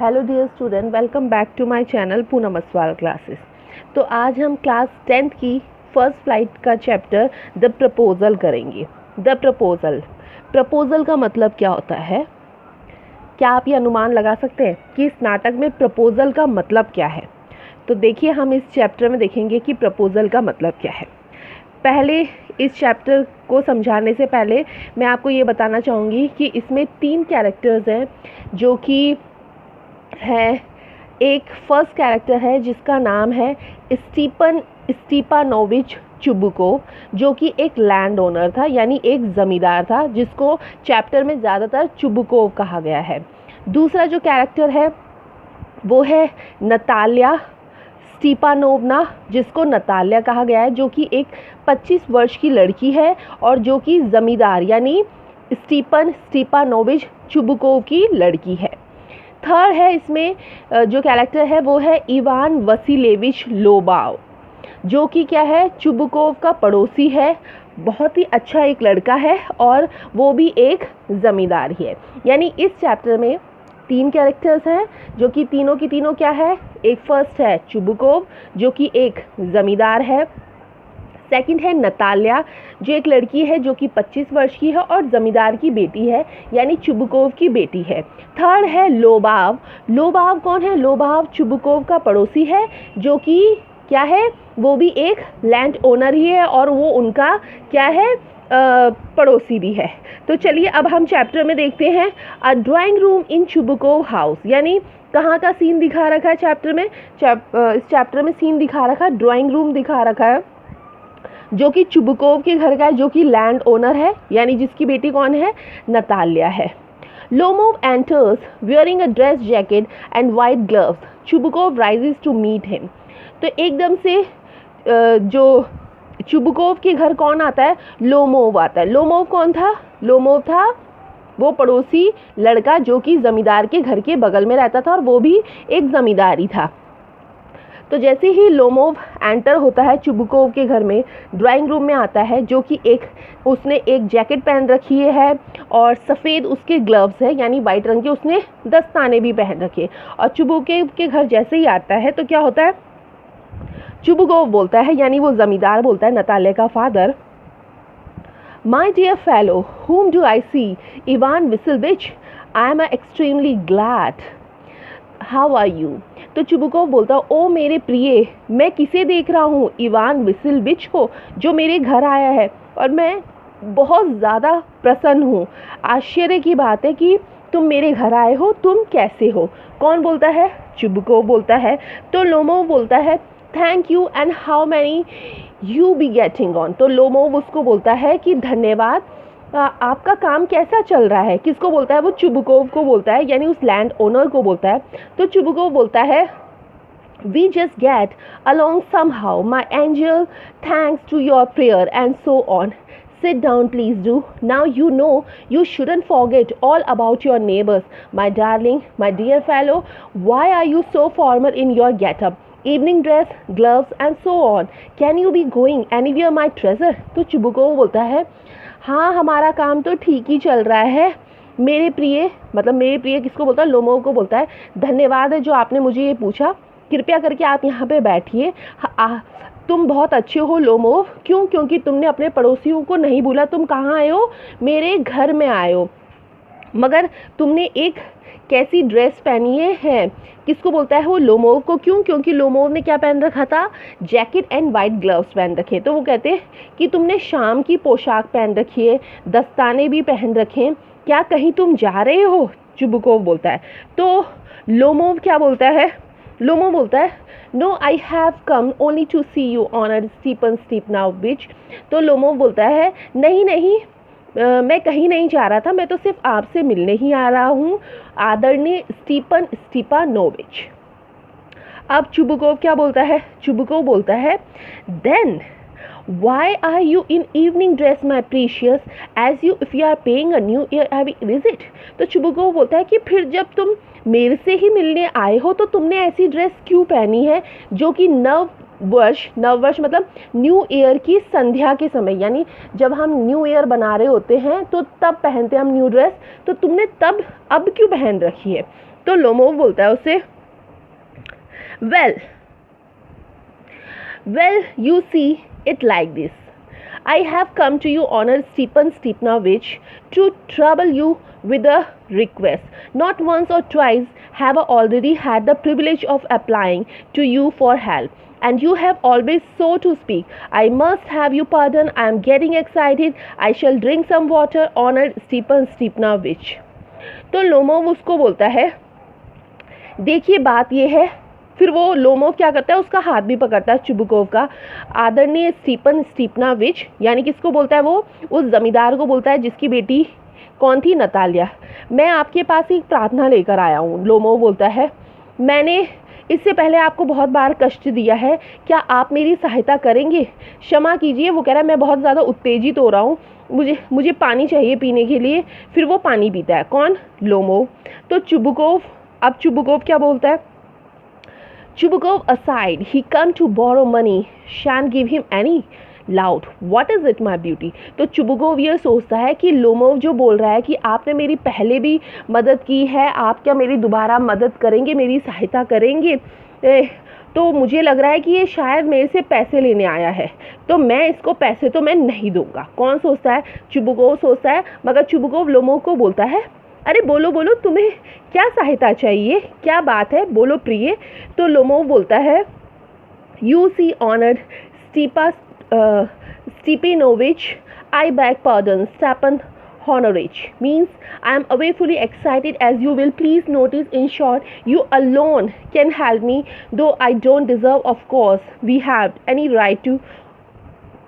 Hello dear student, welcome back to my channel Poonam Aswal classes. तो आज हम क्लास 10th की फर्स्ट फ्लाइट का चैप्टर द प्रपोज़ल करेंगे। द प्रपोज़ल का मतलब क्या होता है? क्या आप ये अनुमान लगा सकते हैं कि इस नाटक में प्रपोज़ल का मतलब क्या है? तो देखिए, हम इस चैप्टर में देखेंगे कि प्रपोज़ल का मतलब क्या है। पहले इस चैप्टर को समझाने से पहले मैं आपको ये बताना चाहूँगी कि इसमें 3 कैरेक्टर्स हैं जो कि है। एक फर्स्ट कैरेक्टर है जिसका नाम है स्टीपानोविच चुबुकोव, जो कि एक लैंड ओनर था, यानी एक ज़मींदार था, जिसको चैप्टर में ज़्यादातर चुबुकोव कहा गया है। दूसरा जो कैरेक्टर है वो है नतालिया स्टीपानोवना, जिसको नतालिया कहा गया है, जो कि एक 25 वर्ष की लड़की है और जो कि ज़मींदार यानी स्टीपानोविच चुबुकोव की लड़की है। थर्ड है इसमें जो कैरेक्टर है वो है इवान वसीलेविच लोबाव, जो कि क्या है, चुबुकोव का पड़ोसी है। बहुत ही अच्छा एक लड़का है और वो भी एक ज़मींदार ही है। यानी इस चैप्टर में 3 कैरेक्टर्स हैं जो कि तीनों की तीनों क्या है। एक फर्स्ट है चुबुकोव, जो कि एक ज़मींदार है। सेकंड है नतालिया, जो एक लड़की है जो कि 25 वर्ष की है और ज़मींदार की बेटी है, यानी चुबुकोव की बेटी है। थर्ड है लोबाव। लोबाव कौन है? लोबाव चुबुकोव का पड़ोसी है, जो कि क्या है, वो भी एक लैंड ओनर ही है और वो उनका क्या है, पड़ोसी भी है। तो चलिए अब हम चैप्टर में देखते हैं। A drawing room in Chubukov house, यानी कहाँ का सीन दिखा रखा है चैप्टर में? इस चैप्टर में सीन दिखा रखा है, ड्राइंग रूम दिखा रखा है, जो कि चुबुकोव के घर का है, जो कि लैंड ओनर है, यानी जिसकी बेटी कौन है? नतालिया है। Lomov enters wearing a dress jacket and white gloves. Chubukov rises to meet him. तो एकदम से जो चुबुकोव के घर कौन आता है? लोमोव आता है। लोमोव कौन था? लोमोव था वो पड़ोसी लड़का जो कि ज़मींदार के घर के बगल में रहता था और वो भी एक ज़मींदार ही था। तो जैसे ही लोमोव एंटर होता है चुबुकोव के घर में, ड्राइंग रूम में आता है, जो कि उसने एक जैकेट पहन रखी है और सफ़ेद उसके ग्लव्स है, यानी वाइट रंग के उसने दस्ताने भी पहन रखे। और चुबुकोव के घर जैसे ही आता है तो क्या होता है? चुबुकोव बोलता है, यानी वो ज़मींदार बोलता है, नतालिया का father, my dear fellow whom do I see? Ivan Vasilevich, I am extremely glad. How are you? तो चुबुकोव बोलता है, ओ मेरे प्रिय, मैं किसे देख रहा हूँ? इवान वसिलेविच को, जो मेरे घर आया है, और मैं बहुत ज़्यादा प्रसन्न हूँ। आश्चर्य की बात है कि तुम मेरे घर आए हो, तुम कैसे हो? कौन बोलता है? चुबुकोव बोलता है। तो लोमोव बोलता है, thank you and how many you be getting on. तो लोमोव उसको बोलता है कि धन्यवाद, आपका काम कैसा चल रहा है? किसको बोलता है? वो चुबुकोव को बोलता है, यानी उस लैंड ओनर को बोलता है। तो चुबुकोव बोलता है, we just get along somehow my angel, thanks to your prayer and so on. Sit down, please do. Now you know you shouldn't forget all about your neighbors. My darling, my dear fellow, why are you so formal in your get-up? Evening dress, gloves and so on. Can you be going anywhere, my treasure? तो Chubukov बोलता है, हाँ हमारा काम तो ठीक ही चल रहा है मेरे प्रिय। मतलब मेरे प्रिय किसको बोलता है? लोमोव को बोलता है। धन्यवाद है जो आपने मुझे ये पूछा, कृपया करके आप यहाँ पे बैठिए। तुम बहुत अच्छे हो लोमोव। क्यों? क्योंकि तुमने अपने पड़ोसियों को नहीं भूला। तुम कहाँ आए हो? मेरे घर में आए हो। मगर तुमने एक कैसी ड्रेस पहनी है? किसको बोलता है? वो लोमोव को। क्यों? क्योंकि लोमोव ने क्या पहन रखा था? जैकेट एंड वाइट ग्लव्स पहन रखे। तो वो कहते हैं कि तुमने शाम की पोशाक पहन रखी है, दस्ताने भी पहन रखे, क्या कहीं तुम जा रहे हो? चुबुकोव बोलता है। तो लोमोव क्या बोलता है? लोमोव बोलता है, no I have come only to see you honour Stepanovich. तो लोमोव बोलता है, नहीं नहीं, मैं कहीं नहीं जा रहा था, मैं तो सिर्फ आपसे मिलने ही आ रहा हूँ, आदरणीय स्टीपानोविच। अब चुबुकोव क्या बोलता है? चुबुकोव बोलता है, then why are you in evening dress my precious, as you if you are paying a new year visit? तो चुबुकोव बोलता है कि फिर जब तुम मेरे से ही मिलने आए हो तो तुमने ऐसी ड्रेस क्यों पहनी है, जो कि नव वर्ष मतलब न्यू ईयर की संध्या के समय, यानी जब हम न्यू ईयर बना रहे होते हैं तो तब पहनते हैं हम न्यू ड्रेस, तो तुमने तब अब क्यों पहन रखी है? तो लोमोव बोलता है उससे, well you see it like this, I have come to you, Honored Stepan Stepanovich, to trouble you with a request. Not once or twice have I already had the privilege of applying to you for help, and you have always so to speak. I must have you pardon. I am getting excited. I shall drink some water, Honored Stepan Stepanovich. तो Lomov उसको बोलता है, देखिए बात ये है। फिर वो लोमोव क्या करता है, उसका हाथ भी पकड़ता है चुबुकोव का। आदरणीय स्टीपन स्टीपनाविच, यानी किसको बोलता है, वो उस जमींदार को बोलता है जिसकी बेटी कौन थी, नतालिया। मैं आपके पास एक प्रार्थना लेकर आया हूँ, लोमोव बोलता है। मैंने इससे पहले आपको बहुत बार कष्ट दिया है, क्या आप मेरी सहायता करेंगे? क्षमा कीजिए। वो कह रहा है मैं बहुत ज़्यादा उत्तेजित हो रहा हूँ, मुझे पानी चाहिए पीने के लिए। फिर वो पानी पीता है। कौन? लोमोव। तो चुबुकोव, अब चुबुकोव क्या बोलता है, Chubukov aside, he come to borrow money, shan't give him any. Loud, what is it my beauty? तो चुबुकोव ये सोचता है कि लोमोव जो बोल रहा है कि आपने मेरी पहले भी मदद की है, आप क्या मेरी दोबारा मदद करेंगे, मेरी सहायता करेंगे? तो मुझे लग रहा है कि ये शायद मेरे से पैसे लेने आया है, तो मैं इसको पैसे तो मैं नहीं दूंगा। कौन सोचता है? चुबुकोव सोचता है। मगर चुबुकोव लोमोव को बोलता है, अरे बोलो बोलो, तुम्हें क्या सहायता चाहिए, क्या बात है, बोलो प्रिय। तो लोमोव बोलता है, you see honoured Stepanovich, I beg pardon Stepan Honorich, means I am awfully excited, as you will please notice. In short, you alone can help me, though I don't deserve, of course. We have any right to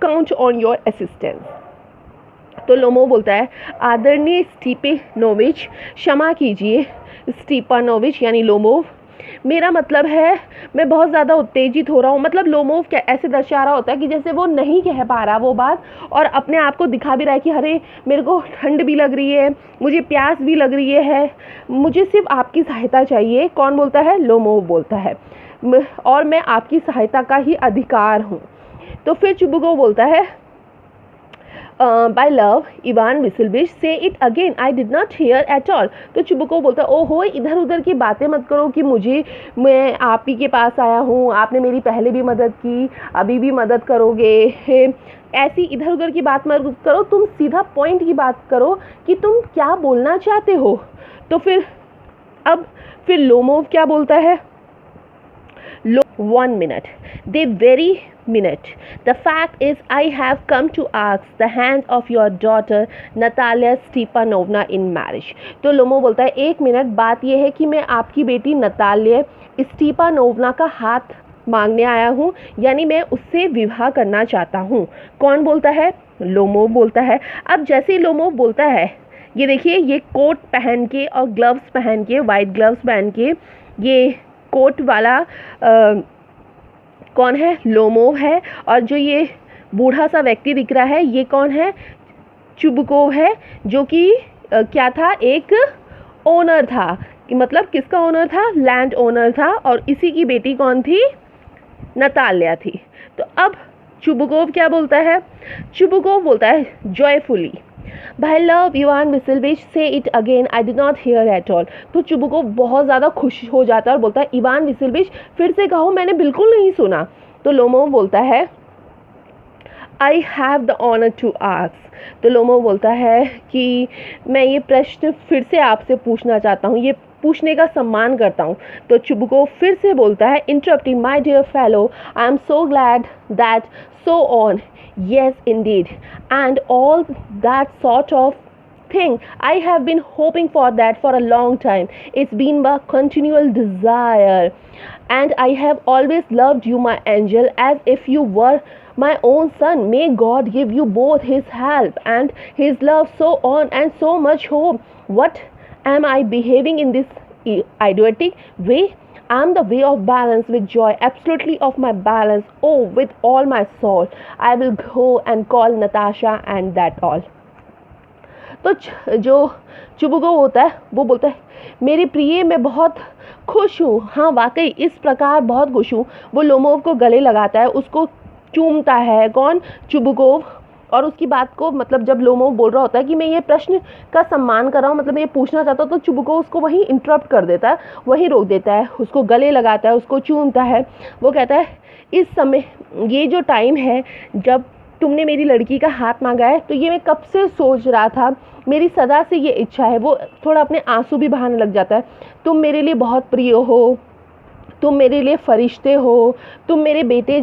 count on your assistance. तो Lomov बोलता है, आदरणीय स्टीपेनोविच, क्षमा कीजिए स्टीपानोविच यानी Lomov, मेरा मतलब है मैं बहुत ज़्यादा उत्तेजित हो रहा हूँ। मतलब लोमोव क्या ऐसे दर्शा रहा होता है कि जैसे वो नहीं कह पा रहा वो बात, और अपने आप को दिखा भी रहा है कि अरे मेरे को ठंड भी लग रही है, मुझे प्यास भी लग रही है, मुझे सिर्फ आपकी सहायता चाहिए। कौन बोलता है? लोमोव बोलता है, और मैं आपकी सहायता का ही अधिकार हूँ। तो फिर चुबुकोव बोलता है, by love, Ivan Vasilevich, say it again. I did not hear at all. तो चुबुकोव बोलता है, ओहो इधर उधर की बातें मत करो कि मैं आप ही के पास आया हूँ, आपने मेरी पहले भी मदद की, अभी भी मदद करोगे, ऐसी इधर उधर की बात मत करो, तुम सीधा पॉइंट की बात करो कि तुम क्या बोलना चाहते हो। तो फिर लोमोव क्या बोलता है, 1 minute, the very minute. The fact is, I have come to ask the hand of your daughter Natalia Stepanovna in marriage. तो लोमोव बोलता है, 1 मिनट, बात यह है कि मैं आपकी बेटी नतालिया स्टीपानोवना का हाथ मांगने आया हूँ, यानी मैं उससे विवाह करना चाहता हूँ। कौन बोलता है? लोमोव बोलता है। अब जैसे ही लोमोव बोलता है, ये देखिए, ये कोट पहन के और ग्लव्स पहन के, वाइट ग्लव्स पहन के, ये कोट वाला कौन है? लोमोव है। और जो ये बूढ़ा सा व्यक्ति दिख रहा है, ये कौन है? चुबुकोव है, जो कि क्या था? एक ओनर था। मतलब किसका ओनर था? लैंड ओनर था। और इसी की बेटी कौन थी? नतालिया थी। तो अब चुबुकोव क्या बोलता है? चुबुकोव बोलता है जॉयफुली, भाई लव इवान वासिल्येविच, से it again, I did not here at all. तो चुबुकोव बहुत ज़्यादा खुश हो जाता है और बोलता है, इवान वासिल्येविच, फिर से कहो, मैंने बिल्कुल नहीं सुना। तो लोमोव बोलता है, I have the honour to ask. तो लोमोव बोलता है कि मैं ये प्रश्न फिर से आपसे पूछना चाहता हूँ, ये पूछने का सम्मान करता हूँ। तो चुबुकोव फिर से बोलता है, interrupting, my dear fellow, I am so glad that, so on, yes indeed, and all that sort of thing. I have been hoping for that for a long time. It's been my continual desire, and I have always loved you, my angel, as if you were my own son. May God give you both his help and his love, so on and so much hope. What am I behaving in this idiotic way? I am the way of balance with joy, absolutely of my balance, oh with all my soul. I will go and call Natasha and that all. तो जो Chubukov होता है वो बोलता है, मेरे प्रिय, मैं बहुत खुश हूँ। हाँ वाकई इस प्रकार बहुत खुश हूँ। वो लोमोव को गले लगाता है, उसको चूमता है। कौन? चुबुकोव। और उसकी बात को मतलब जब लोमोव बोल रहा होता है कि मैं ये प्रश्न का सम्मान कर रहा हूँ, मतलब मैं ये पूछना चाहता हूँ, तो चुबुको उसको वहीं इंटरप्ट कर देता है, वहीं रोक देता है, उसको गले लगाता है, उसको चूमता है। वो कहता है इस समय ये जो टाइम है जब तुमने मेरी लड़की का हाथ मांगा है, तो ये मैं कब से सोच रहा था, मेरी सदा से ये इच्छा है। वो थोड़ा अपने आंसू भी बहाने लग जाता है। तुम मेरे लिए बहुत प्रिय हो, तुम मेरे लिए फरिश्ते हो, तुम मेरे बेटे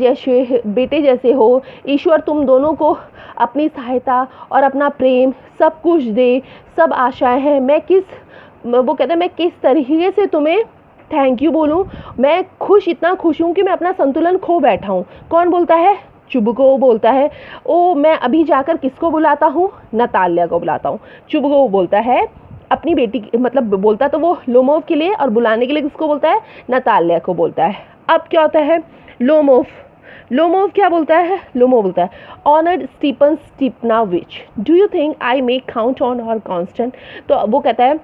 जैसे हो। ईश्वर तुम दोनों को अपनी सहायता और अपना प्रेम सब कुछ दे, सब आशाएं हैं। वो कहता है मैं किस तरीके से तुम्हें थैंक यू बोलूँ। मैं इतना खुश हूँ कि मैं अपना संतुलन खो बैठा हूँ। कौन बोलता है? चुबुको बोलता है। ओ मैं अभी जाकर किसको बुलाता हूँ? नतालिया को बुलाता हूँ। चुबुको बोलता है अपनी बेटी, मतलब बोलता तो वो लोमोव के लिए, और बुलाने के लिए किसको बोलता है? नतालिया को बोलता है। अब क्या होता है? लोमोव क्या बोलता है? लोमोव बोलता है honoured Stepan Stepanovich, do you think I may count on her consent. तो वो कहता है,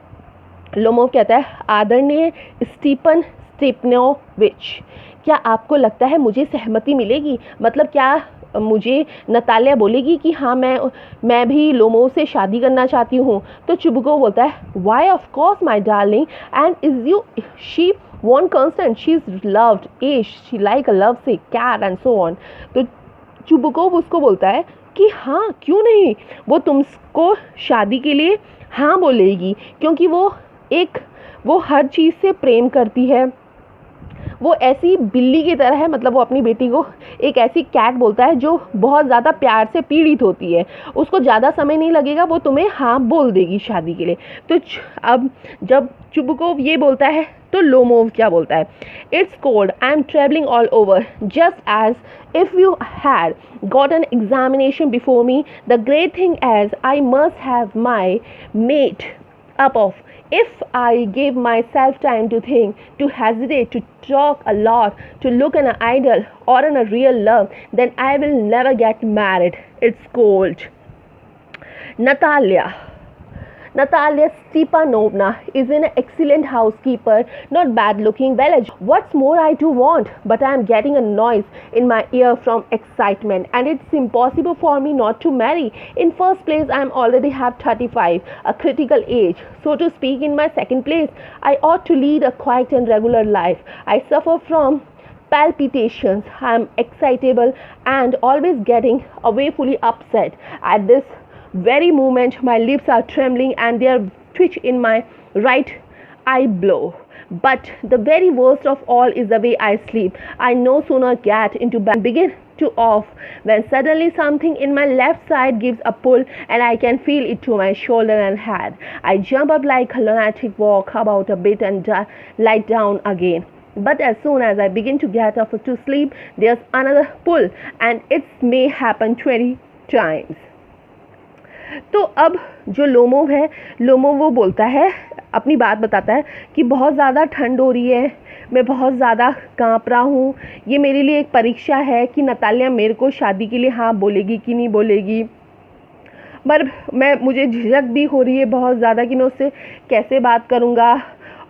लोमोव कहता है आदरणीय स्टीपन स्टीपनोविच, क्या आपको लगता है मुझे सहमति मिलेगी? मतलब क्या मुझे नतालिया बोलेगी कि हाँ मैं भी लोमोव से शादी करना चाहती हूँ? तो चुबुको बोलता है why of course my darling, and is you she won't consent, she's loved ish, she like a love sick cat and so on। तो चुबुको उसको बोलता है कि हाँ क्यों नहीं, वो तुमको शादी के लिए हाँ बोलेगी, क्योंकि वो हर चीज़ से प्रेम करती है। वो ऐसी बिल्ली की तरह है, मतलब वो अपनी बेटी को एक ऐसी कैट बोलता है जो बहुत ज़्यादा प्यार से पीड़ित होती है। उसको ज़्यादा समय नहीं लगेगा, वो तुम्हें हाँ बोल देगी शादी के लिए। तो अब जब चुबुको ये बोलता है तो लोमोव क्या बोलता है? It's cold, I am travelling all over, just as if you had got an examination before me, the great thing as I must have my mate up of. If I gave myself time to think, to hesitate, to talk a lot, to look on an idol or on a real love, then I will never get married. It's cold. Natalia Stepanovna is an excellent housekeeper, not bad looking, well educated. What's more I do want? But I am getting a noise in my ear from excitement, and it's impossible for me not to marry. In first place, I am already have 35, a critical age, so to speak. In my second place, I ought to lead a quiet and regular life. I suffer from palpitations. I am excitable and always getting awfully upset. At this very moment, my lips are trembling and they are twitch in my right eyebrow. But the very worst of all is the way I sleep. I no sooner get into bed and begin to off when suddenly something in my left side gives a pull and I can feel it to my shoulder and head. I jump up like a lunatic, walk about a bit and lie down again. But as soon as I begin to get off to sleep, there's another pull, and it may happen 20 times. तो अब जो Lomov है, Lomov वो बोलता है, अपनी बात बताता है कि बहुत ज़्यादा ठंड हो रही है, मैं बहुत ज़्यादा काँप रहा हूँ। ये मेरे लिए एक परीक्षा है कि नतालिया मेरे को शादी के लिए हाँ बोलेगी कि नहीं बोलेगी। पर मुझे झिझक भी हो रही है बहुत ज़्यादा कि मैं उससे कैसे बात करूँगा।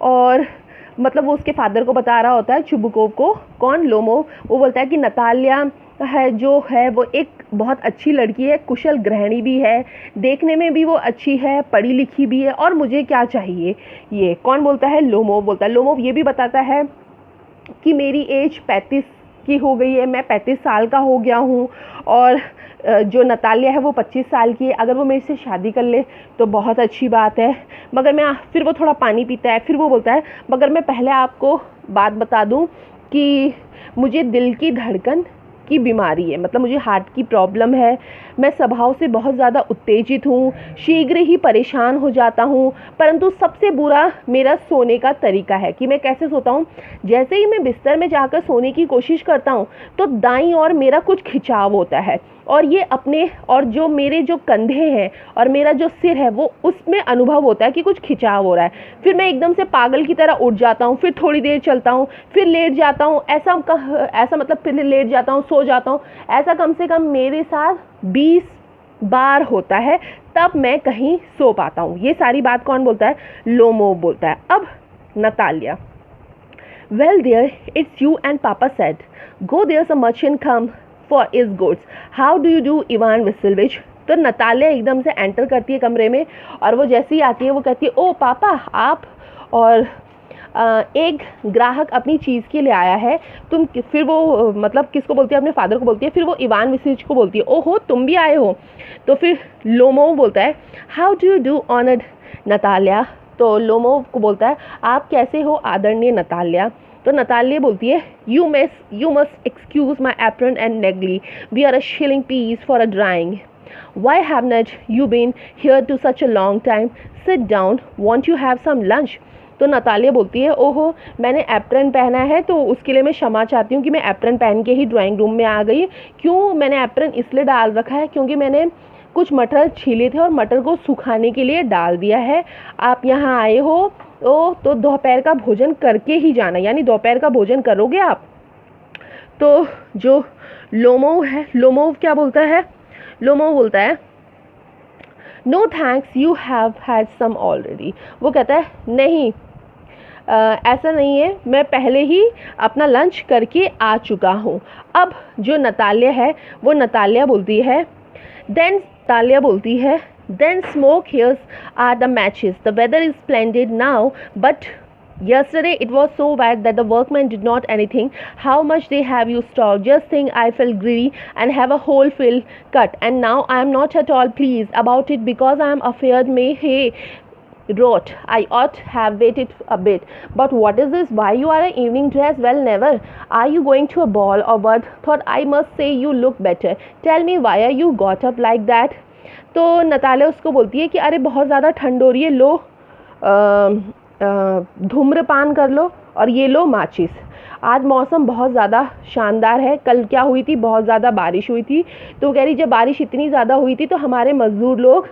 और मतलब वो उसके फादर को बता रहा होता है, चुबुकोव को। कौन? लोमोव। वो बोलता है कि नतालिया जो है वो एक बहुत अच्छी लड़की है, कुशल गृहिणी भी है, देखने में भी वो अच्छी है, पढ़ी लिखी भी है, और मुझे क्या चाहिए। ये कौन बोलता है? लोमोव बोलता है। लोमोव ये भी बताता है कि मेरी एज 35 की हो गई है, मैं 35 साल का हो गया हूँ, और जो नतालिया है वो 25 साल की है। अगर वो मेरे से शादी कर ले तो बहुत अच्छी बात है। फिर वो थोड़ा पानी पीता है, फिर वो बोलता है मगर मैं पहले आपको बात बता दूं कि मुझे दिल की धड़कन की बीमारी है, मतलब मुझे हार्ट की प्रॉब्लम है। मैं स्वभाव से बहुत ज़्यादा उत्तेजित हूँ, शीघ्र ही परेशान हो जाता हूँ, परंतु सबसे बुरा मेरा सोने का तरीका है कि मैं कैसे सोता हूँ। जैसे ही मैं बिस्तर में जाकर सोने की कोशिश करता हूँ तो दाईं ओर मेरा कुछ खिंचाव होता है, और जो मेरे जो कंधे हैं और मेरा जो सिर है वो उसमें अनुभव होता है कि कुछ खिंचाव हो रहा है। फिर मैं एकदम से पागल की तरह उठ जाता हूँ, फिर थोड़ी देर चलता हूँ, फिर लेट जाता हूँ। ऐसा मतलब फिर लेट जाता हूँ, सो जाता हूँ। ऐसा कम से कम मेरे साथ 20 बार होता है, तब मैं कहीं सो पाता हूँ। ये सारी बात कौन बोलता है? लोमोव बोलता है। अब Natalia, well dear, it's you and Papa said, go, there's a merchant come for his goods, how do you do Ivan Vassilevich. तो नतालिया एकदम से एंटर करती है कमरे में, और वो जैसे ही आती है वो कहती है, ओ पापा आप, और एक ग्राहक अपनी चीज़ के लिए आया है, तुम, फिर वो मतलब किसको बोलती है, अपने फादर को बोलती है, फिर वो इवान वसिलविच को बोलती है, ओहो तुम भी आए हो। तो फिर लोमोव बोलता है, how do you do honoured Natalia. तो लोमोव को बोलता है, आप कैसे हो आदरणीय नतालिया। तो नतालिया बोलती है, you must excuse my apron and Negley, we are a shilling piece for a drawing, why haven't you been here to such a long time, sit down, won't you have some lunch। तो Natalia बोलती है, ओहो मैंने apron पहना है तो उसके लिए मैं क्षमा चाहती हूँ कि मैं एप्रन पहन के ही ड्राइंग रूम में आ गई। क्यों मैंने एप्रन इसलिए डाल रखा है क्योंकि मैंने कुछ मटर छीले थे और मटर को सुखाने के लिए डाल दिया है। आप यहाँ आए हो तो दोपहर का भोजन करके ही जाना, यानी दोपहर का भोजन करोगे आप। तो जो लोमोव है, लोमोव क्या बोलता है, लोमोव बोलता है, no thanks you have had some already. वो कहता है नहीं, ऐसा नहीं है, मैं पहले ही अपना लंच करके आ चुका हूँ। अब जो नतालिया है वो नतालिया बोलती है, then smoke, here are the matches, the weather is splendid now, but yesterday it was so bad that the workmen did not anything. How much they have you stocked? Just think, I felt greedy and have a whole fill cut, and now I am not at all pleased about it because I am afraid may hay rot. I ought have waited a bit. But what is this? Why you are in evening dress? Well, never. Are you going to a ball or what? Thought I must say you look better. Tell me why are you got up like that? तो Natalia उसको बोलती है कि अरे बहुत ज़्यादा ठंड हो रही है, लो धूम्रपान कर लो और ये लो माचिस। आज मौसम बहुत ज़्यादा शानदार है, कल क्या हुई थी, बहुत ज़्यादा बारिश हुई थी। तो कह रही जब बारिश इतनी ज़्यादा हुई थी तो हमारे मज़दूर लोग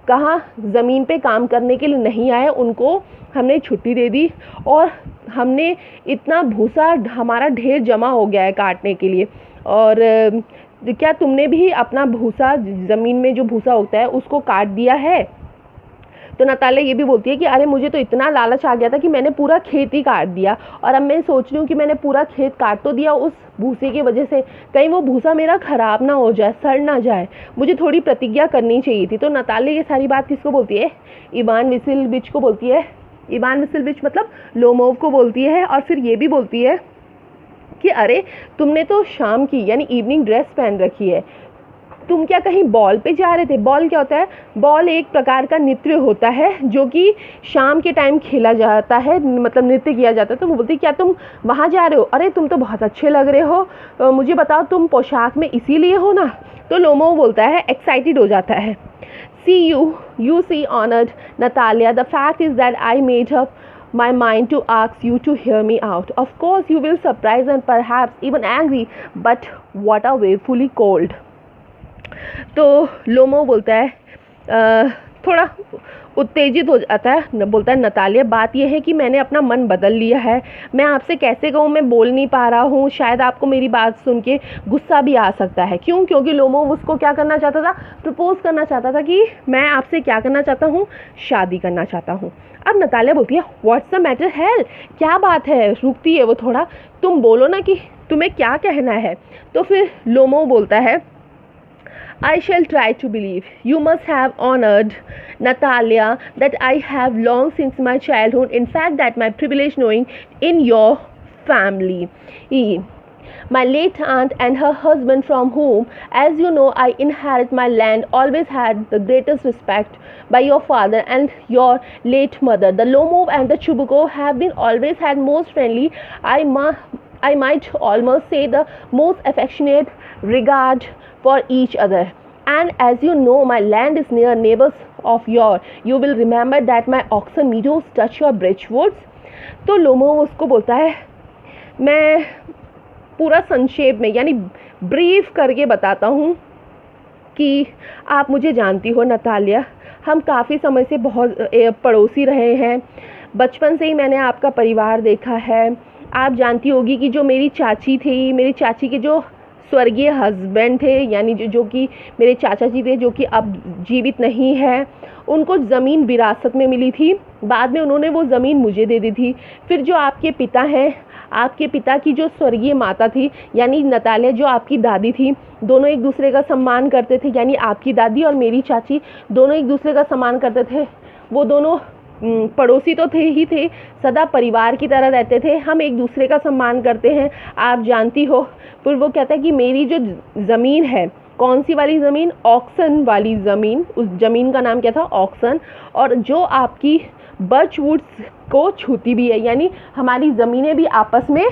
कहाँ ज़मीन पे काम करने के लिए नहीं आए, उनको हमने छुट्टी दे दी, और हमने इतना भूसा हमारा ढेर जमा हो गया है काटने के लिए। और क्या तुमने भी अपना भूसा, ज़मीन में जो भूसा होता है उसको काट दिया है। तो नतालिया ये भी बोलती है कि अरे मुझे तो इतना लालच आ गया था कि मैंने पूरा खेत ही काट दिया, और अब मैं सोच रही हूँ कि मैंने पूरा खेत काट तो दिया उस भूसे की वजह से, कहीं वो भूसा मेरा ख़राब ना हो जाए, सड़ ना जाए, मुझे थोड़ी प्रतिज्ञा करनी चाहिए थी। तो नतालिया ये सारी बात किसको बोलती है, इवान वसिलविच को बोलती है। इवान वसिलविच मतलब लोमोव को बोलती है। और फिर ये भी बोलती है कि अरे तुमने तो शाम की यानी इवनिंग ड्रेस पहन रखी है, तुम क्या कहीं बॉल पे जा रहे थे। बॉल क्या होता है, बॉल एक प्रकार का नृत्य होता है जो कि शाम के टाइम खेला जाता है, मतलब नृत्य किया जाता है। तो वो बोलती क्या तुम वहाँ जा रहे हो, अरे तुम तो बहुत अच्छे लग रहे हो, मुझे बताओ तुम पोशाक में इसीलिए हो ना। तो लोमोव बोलता है, एक्साइटेड हो जाता है, see you see honoured Natalia, the fact is that I made up my mind to ask you to hear me out. Of course you will surprise and perhaps even angry, but what a wayfully cold। तो Lomov बोलता है, थोड़ा उत्तेजित हो जाता है, बोलता है नतालिया बात यह है कि मैंने अपना मन बदल लिया है, मैं आपसे कैसे कहूँ, मैं बोल नहीं पा रहा हूँ, शायद आपको मेरी बात सुन के गुस्सा भी आ सकता है। क्यों, क्योंकि लोमोव उसको क्या करना चाहता था, प्रपोज करना चाहता था कि मैं आपसे क्या करना चाहता हूँ, शादी करना चाहता हूँ। अब नतालिया बोलती है, व्हाट्स द मैटर हेल, क्या बात है, रुकती है वो थोड़ा, तुम बोलो ना कि तुम्हें क्या कहना है। तो फिर लोमोव बोलता है, I shall try to believe. You must have honored Natalia that I have long since my childhood. In fact, that my privilege knowing in your family. My late aunt and her husband, from whom, as you know, I inherit my land, always had the greatest respect by your father and your late mother. The Lomov and the Chubukov have been always had most friendly, I might almost say the most affectionate regard for each other. And as you know, my land is near neighbors of yours. You will remember that my oxen meadows touch your bridge woods. तो Lomov उसको बोलता है, मैं पूरा संक्षेप में यानी brief करके बताता हूँ कि आप मुझे जानती हो नतालिया, हम काफ़ी समय से बहुत पड़ोसी रहे हैं, बचपन से ही मैंने आपका परिवार देखा है। आप जानती होगी कि जो मेरी चाची थी, मेरी चाची के जो स्वर्गीय हस्बैंड थे, यानी जो कि मेरे चाचा जी थे, जो कि अब जीवित नहीं है, उनको ज़मीन विरासत में मिली थी, बाद में उन्होंने वो ज़मीन मुझे दे दी थी। फिर जो आपके पिता हैं, आपके पिता की जो स्वर्गीय माता थी यानी नतालिया जो आपकी दादी थी, दोनों एक दूसरे का सम्मान करते थे, यानी आपकी दादी और मेरी चाची दोनों एक दूसरे का सम्मान करते थे। वो दोनों पड़ोसी तो थे ही थे, सदा परिवार की तरह रहते थे, हम एक दूसरे का सम्मान करते हैं, आप जानती हो। फिर वो कहता है कि मेरी जो ज़मीन है, कौन सी वाली ज़मीन? ऑक्सन वाली ज़मीन, उस ज़मीन का नाम क्या था? ऑक्सन, और जो आपकी बर्चवुड्स को छूती भी है, यानी हमारी ज़मीनें भी आपस में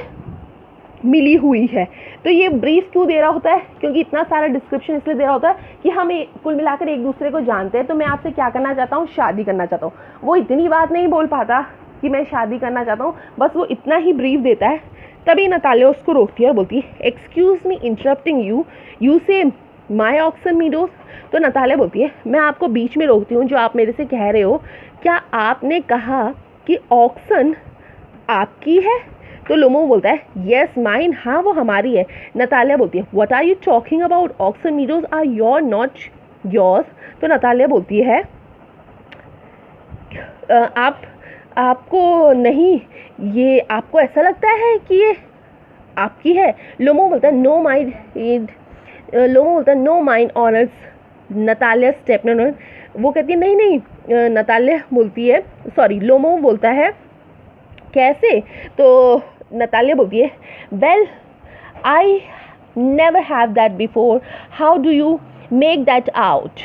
मिली हुई है। तो ये ब्रीफ क्यों दे रहा होता है? क्योंकि इतना सारा डिस्क्रिप्शन इसलिए दे रहा होता है कि हम कुल मिलाकर एक दूसरे को जानते हैं। तो मैं आपसे क्या करना चाहता हूँ? शादी करना चाहता हूँ। वो इतनी बात नहीं बोल पाता कि मैं शादी करना चाहता हूँ, बस वो इतना ही ब्रीफ देता है। तभी नतालिया उसको रोकती है और बोलती है, excuse me interrupting you, you से माई ऑक्सन मीडोज। तो नतालिया बोलती है, मैं आपको बीच में रोकती हूँ, जो आप मेरे से कह रहे हो, क्या आपने कहा कि ऑक्सन आपकी है? तो लोमो बोलता है, येस माइन, हाँ वो हमारी है। नतालिया बोलती है, what are you talking about? Oxen Meadows are your not yours. तो नतालिया बोलती है, आपको नहीं, ये आपको ऐसा लगता है कि ये आपकी है? लोमो बोलता है, नो माइन, लोमो बोलता है, no mine honoured Natalia Stepanovna. वो कहती है नहीं नहीं, नतालिया बोलती है, सॉरी लोमो बोलता है कैसे? तो नतालिया बोलती है, well I never have that before, how do you make that out?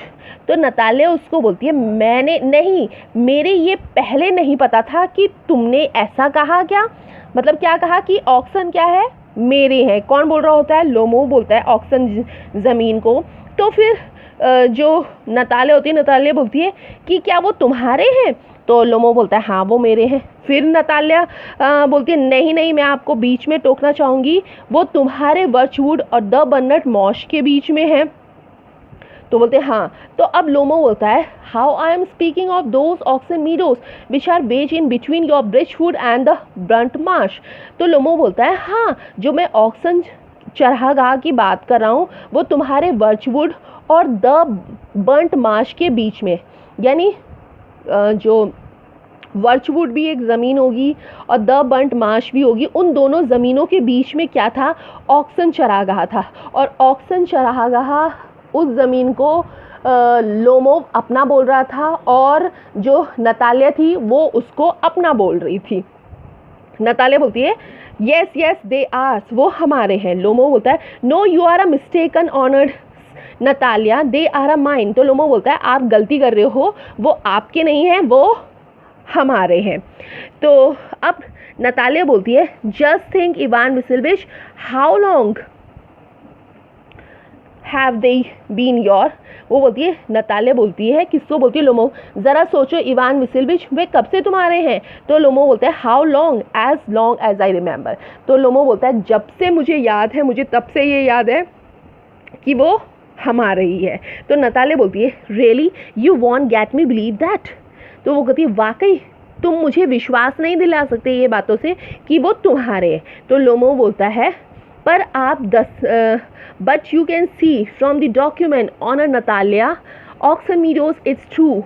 तो नतालिया उसको बोलती है, मैंने नहीं, मेरे ये पहले नहीं पता था कि तुमने ऐसा कहा। क्या मतलब? क्या कहा कि ऑक्सन क्या है? मेरे हैं। कौन बोल रहा होता है? लोमो बोलता है ऑक्सन ज़मीन को। तो फिर जो नतालिया होती है, नतालिया बोलती है कि क्या वो तुम्हारे हैं? तो लोमो बोलता है, हाँ वो मेरे हैं। फिर नतालिया बोलती है, नहीं नहीं, मैं आपको बीच में टोकना चाहूँगी, वो तुम्हारे बर्चवुड और द बर्नट मॉश के बीच में है। तो बोलते हैं हाँ। तो अब लोमो बोलता है, how I am speaking of those oxen meadows which are बेच in between your birchwood and the burnt marsh. तो लोमो बोलता है, हाँ जो मैं ऑक्सन चरागाह की बात कर रहा हूँ वो तुम्हारे बर्चवुड और द बर्नट मार्श के बीच में, यानी जो वर्चवुड भी एक ज़मीन होगी और द बर्नट मार्श भी होगी, उन दोनों ज़मीनों के बीच में क्या था? ऑक्सन चरागाह था। और ऑक्सन चरागाह उस ज़मीन को लोमो अपना बोल रहा था और जो नतालिया थी वो उसको अपना बोल रही थी। नतालिया बोलती है, येस येस दे आर, वो हमारे हैं। लोमो बोलता है, no you are a mistaken honoured Natalia, they are a mine. तो लोमो बोलता है, आप गलती कर रहे हो, वो आपके नहीं हैं, वो हमारे हैं। तो अब नतालिया बोलती है, just think Ivan Vassilevich, how long have they been your? वो बोलती है, नतालिया बोलती है, किसको बोलती है? लोमो। ज़रा सोचो इवान वसिलविच, वे कब से तुम्हारे हैं? तो लोमो बोलता है, how long as I remember. तो लोमो बोलता है, जब से मुझे याद है, मुझे तब से ये याद है कि वो हमारे ही है। तो नतालिया बोलती है, really you want get me believe that? तो वो कहती है, वाकई तुम मुझे विश्वास नहीं दिला सकते ये बातों से कि वो तुम्हारे हैं। तो लोमो बोलता है, पर आप but you can see from the document honour Natalia, Oxen Meadows, it's true,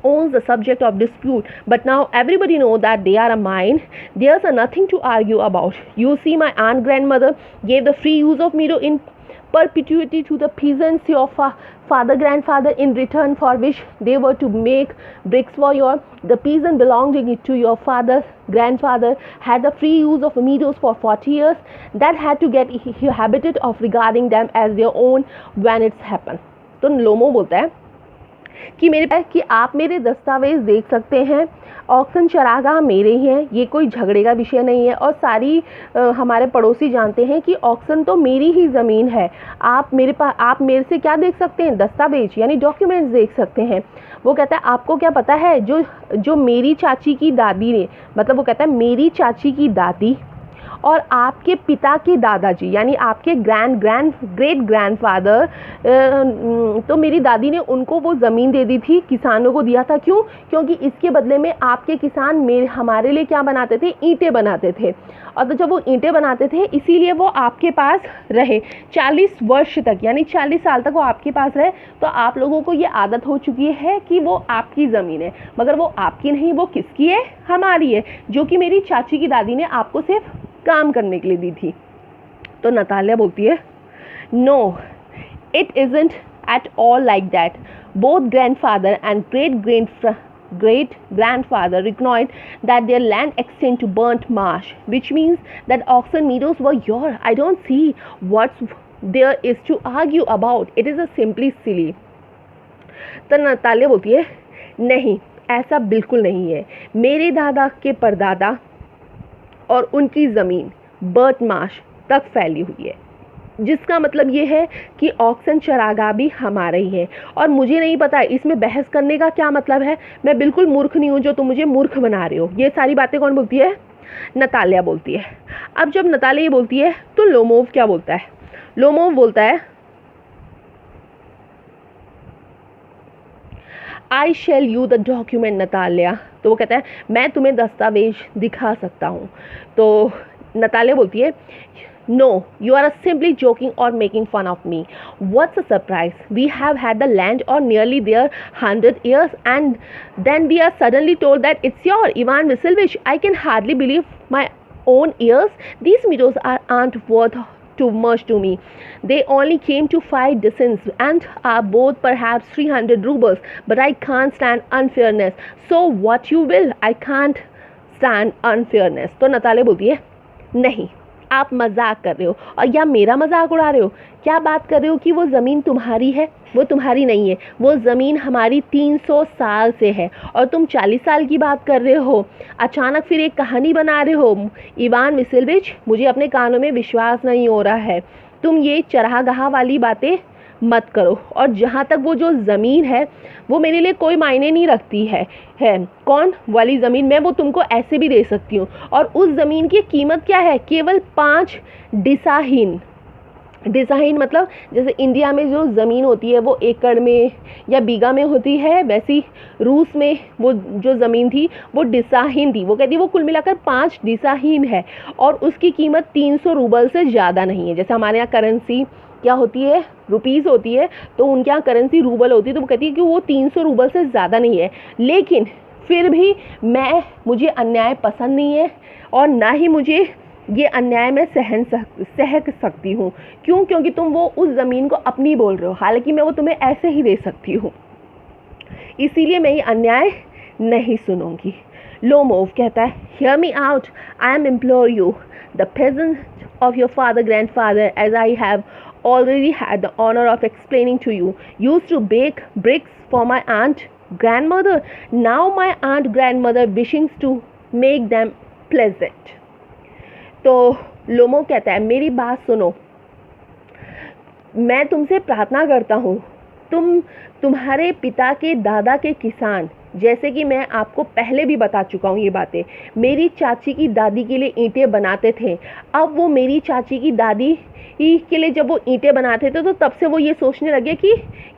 owns the subject of dispute, but now everybody knows that they are a mine. There's nothing to argue about. You see, my aunt grandmother gave the free use of meadow in perpetuity to the peasants, your father grandfather, in return for which they were to make bricks for the peasant belonging to your father grandfather had the free use of meadows for 40 years, that had to get habited of regarding them as their own when it's happened. तो Lomov बोलता है कि आप मेरे दस्तावेज़ देख सकते हैं, ऑक्सन चरागाह मेरे ही हैं, ये कोई झगड़े का विषय नहीं है। और सारी हमारे पड़ोसी जानते हैं कि ऑक्सन तो मेरी ही ज़मीन है। आप मेरे से क्या देख सकते हैं? दस्तावेज यानी डॉक्यूमेंट्स देख सकते हैं। वो कहता है, आपको क्या पता है, जो मेरी चाची की दादी ने, मतलब वो कहता है मेरी चाची की दादी और आपके पिता के दादाजी यानी आपके ग्रेट ग्रैंडफादर, तो मेरी दादी ने उनको वो ज़मीन दे दी थी, किसानों को दिया था। क्यों? क्योंकि इसके बदले में आपके किसान हमारे लिए क्या बनाते थे? ईंटें बनाते थे। और तो जब वो ईंटें बनाते थे इसीलिए वो आपके पास रहे 40 वर्ष तक, यानी 40 साल तक वो आपके पास रहे। तो आप लोगों को ये आदत हो चुकी है कि वो आपकी ज़मीन है, मगर वो आपकी नहीं, वो किसकी है? हमारी है, जो कि मेरी चाची की दादी ने आपको सिर्फ काम करने के लिए दी थी। तो नतालिया बोलती है no, it isn't at all like that. Both grandfather and great grandfather reconnoitred that their land extended to burnt marsh, which means that Oxen Meadows were yours. I don't see what there is to argue about. It is a simply silly. तो Natalia बोलती है नहीं, ऐसा बिल्कुल नहीं है। मेरे दादा के परदादा और उनकी ज़मीन बर्ट मार्श तक फैली हुई है, जिसका मतलब ये है कि ऑक्सन चरागाह भी हमारा ही है। और मुझे नहीं पता इसमें बहस करने का क्या मतलब है। मैं बिल्कुल मूर्ख नहीं हूँ जो तुम मुझे मूर्ख बना रहे हो। ये सारी बातें कौन बोलती है? नतालिया बोलती है। अब जब नतालिया ये बोलती है तो लोमोव क्या बोलता है? लोमोव बोलता है I shall you the document Natalia. तो वो कहता है मैं तुम्हें दस्तावेज दिखा सकता हूँ। तो नतालिया बोलती है No, you are simply joking or making fun of me. What's a surprise? We have had the land or nearly there 100 years, and then we are suddenly told that it's yours, Ivan Vasilievich. I can hardly believe my own ears. These meadows aren't worth too much to me. They only came to 5 dozens and are both perhaps 300 rubles. But I can't stand unfairness. So what you will? I can't stand unfairness. तो Natalia बोलती है नहीं, आप मजाक कर रहे हो और या मेरा मजाक उड़ा रहे हो। क्या बात कर रहे हो कि वो ज़मीन तुम्हारी है? वो तुम्हारी नहीं है, वो ज़मीन हमारी 300 साल से है और तुम 40 साल की बात कर रहे हो। अचानक फिर एक कहानी बना रहे हो। इवान विसिलविच, मुझे अपने कानों में विश्वास नहीं हो रहा है। तुम ये चरागाह वाली बातें मत करो। और जहाँ तक वो जो ज़मीन है वो मेरे लिए कोई मायने नहीं रखती है कौन वाली ज़मीन, मैं वो तुमको ऐसे भी दे सकती हूँ। और उस ज़मीन की कीमत क्या है? केवल 5 डिसाहीन। डिसाहीन मतलब जैसे इंडिया में जो ज़मीन होती है वो एकड़ में या बीघा में होती है, वैसी रूस में वो जो ज़मीन थी वो डिसाहीन थी। वो कहती है वो कुल मिलाकर 5 डिसाहीन है और उसकी कीमत 300 रूबल से ज़्यादा नहीं है। जैसे हमारे यहाँ करेंसी क्या होती है? रुपीज़ होती है, तो उनके यहाँ करेंसी रूबल होती है। तो वो कहती है कि वो 300 रूबल से ज़्यादा नहीं है। लेकिन फिर भी मुझे अन्याय पसंद नहीं है और ना ही मुझे ये अन्याय मैं सह सकती हूँ। क्यों? क्योंकि तुम वो उस ज़मीन को अपनी बोल रहे हो, हालांकि मैं वो तुम्हें ऐसे ही दे सकती हूँ। इसीलिए मैं ये अन्याय नहीं सुनूंगी। लोमोव कहता है hear me out, I am implore you, the peasant of your father grandfather, as I have already had the honor of explaining to you, used to bake bricks for my aunt grandmother. Now my aunt grandmother wishing to make them pleasant. तो लोमो कहता है मेरी बात सुनो, मैं तुमसे प्रार्थना करता हूँ, तुम्हारे पिता के दादा के किसान, जैसे कि मैं आपको पहले भी बता चुका हूँ ये बातें, मेरी चाची की दादी के लिए ईंटें बनाते थे। अब वो मेरी चाची की दादी के लिए जब वो ईंटें बनाते थे तो तब से वो ये सोचने लगे कि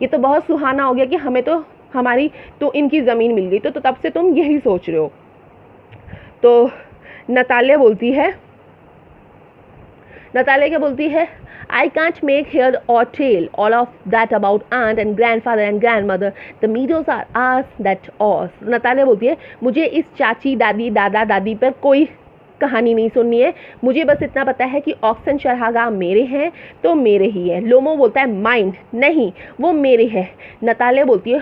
ये तो बहुत सुहाना हो गया कि हमें तो हमारी तो इनकी ज़मीन मिल गई। तो तब से तुम यही सोच रहे हो। तो नतालिया क्या बोलती है I can't make head or tail all of that about aunt and grandfather and grandmother. The meadows are ours, that ours. Natalia बोलती है मुझे इस चाची दादी दादा दादी पर कोई कहानी नहीं सुननी है, मुझे बस इतना पता है कि ऑक्सन चरागाह मेरे हैं तो मेरे ही है। लोमो बोलता है माइंड, नहीं वो मेरे है। नतालिया बोलती है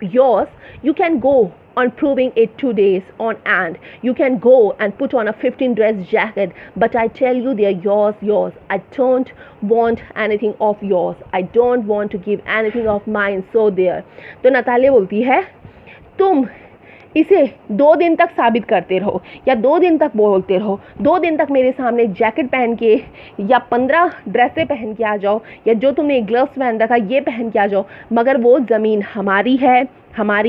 yours, you can go on proving it 2 days on and you can go and put on a 15 dress jacket, but I tell you they're yours. I don't want anything of yours. I don't want to give anything of mine, so there. तो Natalia बोलती है तुम इसे 2 दिन तक साबित करते रहो या 2 दिन तक बोलते रहो, 2 दिन तक मेरे सामने जैकेट पहन के या 15 ड्रेसें पहन के आ जाओ या जो तुमने ग्लव्स पहन रखा ये पहन के आ जाओ, मगर वो ज़मीन हमारी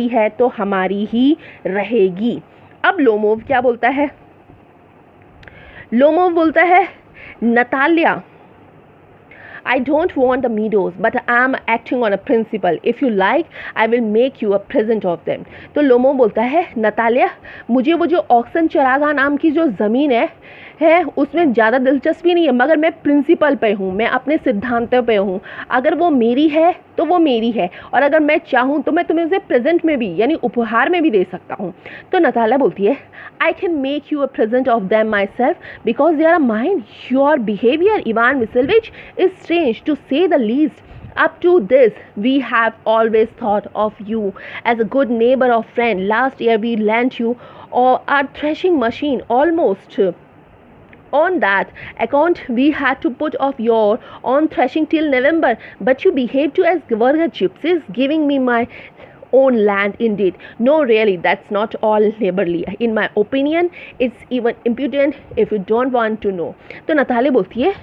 है तो हमारी ही रहेगी। अब लोमोव क्या बोलता है? लोमोव बोलता है Natalia I don't want the meadows, but I am acting on a principle. If you like, I will make you a present of them. तो लोमो बोलता है, नतालिया, मुझे वो जो ऑक्सन चरागा नाम की जो ज़मीन है उसमें ज़्यादा दिलचस्पी नहीं है, मगर मैं प्रिंसिपल पे हूँ, मैं अपने सिद्धांतों पे हूँ। अगर वो मेरी है तो वो मेरी है, और अगर मैं चाहूँ तो मैं तुम्हें उसे प्रेजेंट में भी यानी उपहार में भी दे सकता हूँ। तो नतालिया बोलती है, I can make you a present of them myself because they are mine. Your behavior, Ivan Vasilievich, is strange to say the least. Up to this, we have always thought of you as a good neighbor or friend. Last year, we lent you our threshing machine almost. On that account, we had to put off your own threshing till November, but you behaved to as were gypsies, giving me my own land indeed. No, really, that's not all neighborly. In my opinion, it's even impudent if you don't want to know. तो Natalie बोलती है,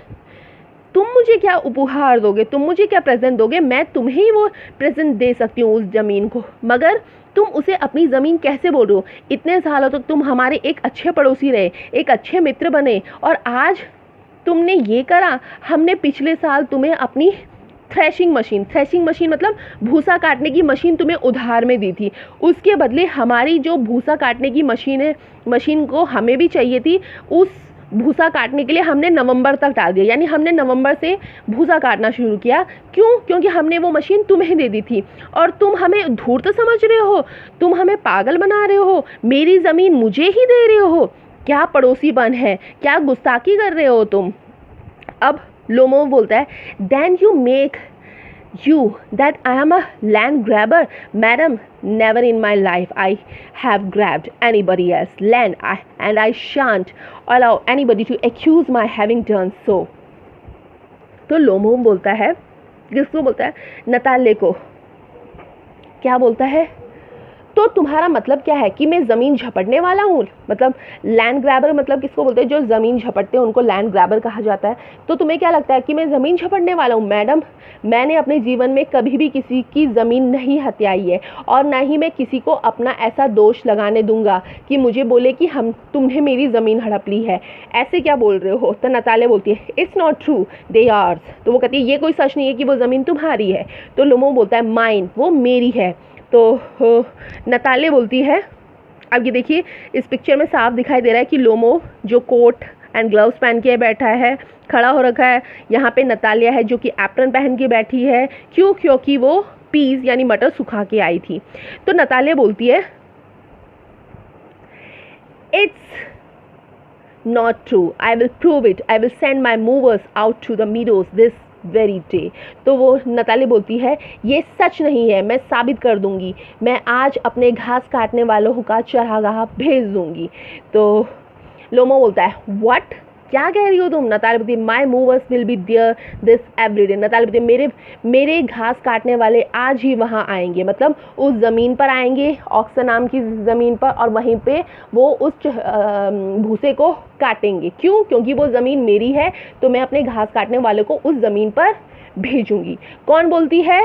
तुम मुझे क्या उपहार दोगे, तुम मुझे क्या प्रेजेंट दोगे, मैं तुम्हें ही वो प्रेजेंट दे सकती हूँ उस ज़मीन को, मगर तुम उसे अपनी ज़मीन कैसे बोल रहे हो? इतने सालों तक तुम हमारे एक अच्छे पड़ोसी रहे, एक अच्छे मित्र बने, और आज तुमने ये करा। हमने पिछले साल तुम्हें अपनी थ्रेशिंग मशीन मतलब भूसा काटने की मशीन तुम्हें उधार में दी थी। उसके बदले हमारी जो भूसा काटने की मशीन को हमें भी चाहिए थी, उस भूसा काटने के लिए हमने नवंबर तक टाल दिया, यानी हमने नवंबर से भूसा काटना शुरू किया। क्यों? क्योंकि हमने वो मशीन तुम्हें दे दी थी, और तुम हमें धूर्त समझ रहे हो, तुम हमें पागल बना रहे हो, मेरी ज़मीन मुझे ही दे रहे हो। क्या पड़ोसीपन है, क्या गुस्ताखी कर रहे हो तुम? अब लोमो बोलता है, then you make you that I am a land grabber? Madam, never in my life I have grabbed anybody else's land, and I shan't allow anybody to accuse my having done so. तो Lomov बोलता है, किसको बोलता है? नताले को। क्या बोलता है? तो तुम्हारा मतलब क्या है कि मैं ज़मीन झपटने वाला हूँ? मतलब लैंड ग्रैबर मतलब किसको बोलते हैं? जो ज़मीन झपटते हैं उनको लैंड ग्रैबर कहा जाता है। तो तुम्हें क्या लगता है कि मैं ज़मीन झपटने वाला हूँ? मैडम, मैंने अपने जीवन में कभी भी किसी की ज़मीन नहीं हथियाई है, और ना ही मैं किसी को अपना ऐसा दोष लगाने दूंगा कि मुझे बोले कि तुमने मेरी ज़मीन हड़प ली है। ऐसे क्या बोल रहे हो? तो नताले बोलती है, it's not true, they ours. तो वो कहती है, ये कोई सच नहीं है कि वो ज़मीन तुम्हारी है। तो लोमो बोलता है, माइन, वो मेरी है। तो नताले बोलती है, अब ये देखिए इस पिक्चर में साफ दिखाई दे रहा है कि लोमो जो कोट एंड ग्लव्स पहन के बैठा है, खड़ा हो रखा है। यहाँ पे नतालिया है जो कि एप्रन पहन के बैठी है। क्यों? क्योंकि वो पीस यानी मटर सुखा के आई थी। तो नतालिया बोलती है, it's not true. I will prove it. I will send my movers out to the meadows this very day. तो वो नताली बोलती है, ये सच नहीं है, मैं साबित कर दूंगी, मैं आज अपने घास काटने वालों का चरागाह भेज दूंगी। तो लोमो बोलता है, व्हाट? क्या कह रही हो तुम? नताली बोलती है, my mowers will be there this very day. Natalie बोलती है, मेरे घास काटने वाले आज ही वहाँ आएंगे, मतलब उस ज़मीन पर आएंगे, ऑक्सन नाम की ज़मीन पर, और वहीं पे वो उस भूसे को काटेंगे। क्यों? क्योंकि वो ज़मीन मेरी है, तो मैं अपने घास काटने वाले को उस ज़मीन पर भेजूंगी। कौन बोलती है?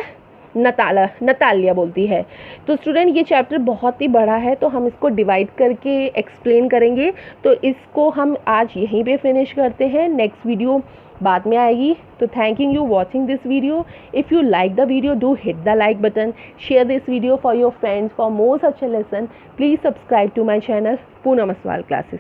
नतालिया बोलती है। तो स्टूडेंट, ये चैप्टर बहुत ही बड़ा है, तो हम इसको डिवाइड करके एक्सप्लेन करेंगे। तो इसको हम आज यहीं पे फिनिश करते हैं, नेक्स्ट वीडियो बाद में आएगी। तो thanking you watching this video. If you like the video, do hit the like button, share this video for your friends. For more such a lesson, please subscribe to my channel Poonam Aswal Classes.